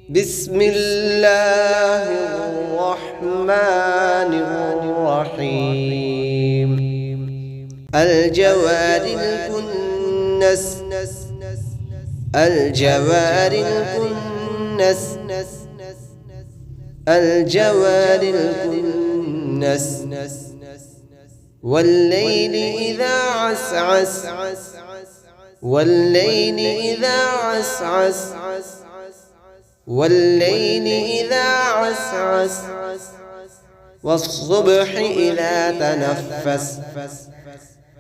بسم الله الرحمن الرحيم. الجوار الكنس الجوار الكنس الجوار الكنس والليل إذا عسعس والليل إذا عسعس والليل إذا عسعس والصبح إذا تنفس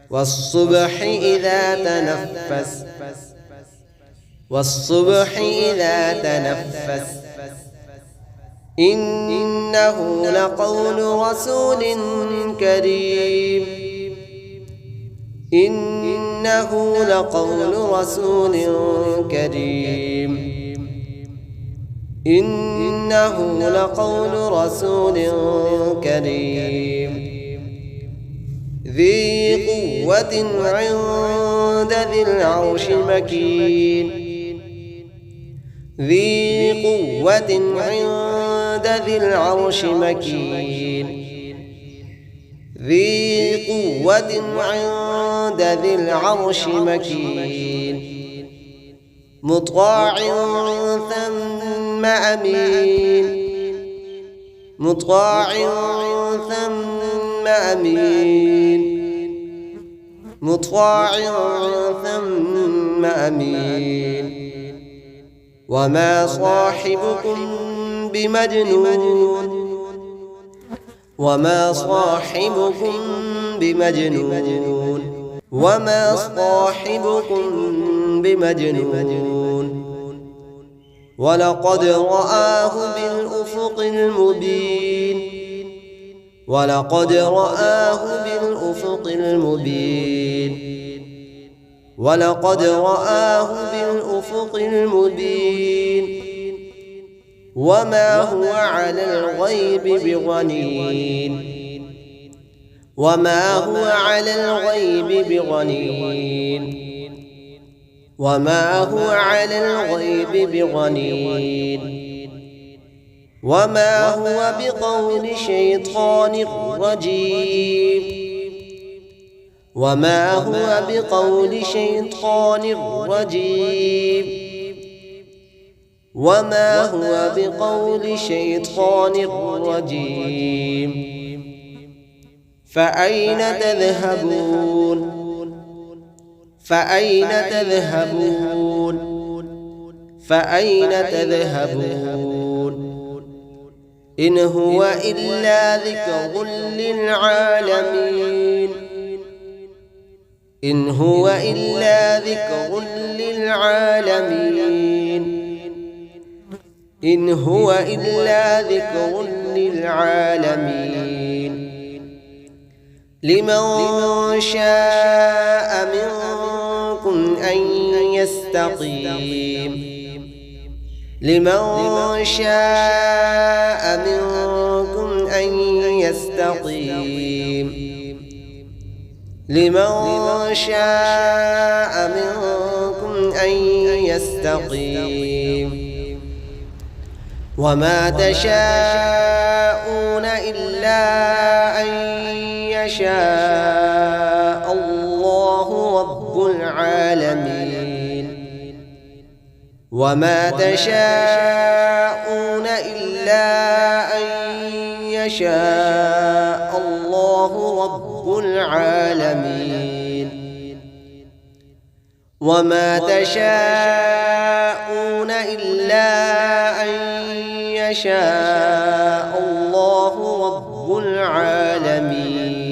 والصبح إذا تنفس والصبح إذا تنفس إنه لقول رسول كريم إنه لقول رسول كريم إنه لقول رسول كريم ذي قوة عند ذي العرش مكين ذي قوة عند ذي العرش مكين ذي قوة عند ذي العرش مكين مطاع ثم أمين مطاع ثم أمين مطاع ثم أمين وما صاحبكم بمجنون وما صاحبكم بمجنون وما صاحبكم بمجنون ولقد رآه بالأفق المبين ولقد رآه بالأفق المبين ولقد رآه بالأفق المبين وما هو على الغيب بضنين وما هو على الغيب بضنين وما هو على الغيب بضنين وما هو بقول شيطان رجيم وما هو بقول شيطان رجيم وما هو بقول شيطان رجيم فأين تذهبون فأين تذهبون فأين تذهبون إن هو إلا ذكر للعالمين إن هو إلا ذكر للعالمين إن هو إلا ذكر للعالمين لمن شاء منكم أن يستقيم لمن شاء منكم أن يستقيم لمن شاء منكم أن يستقيم وما تشاءون إلا أن يشاء الله رب العالمين وما تشاءون إلا أن يشاء الله رب العالمين وما تشاءون إلا أن يشاء الله رب العالمين.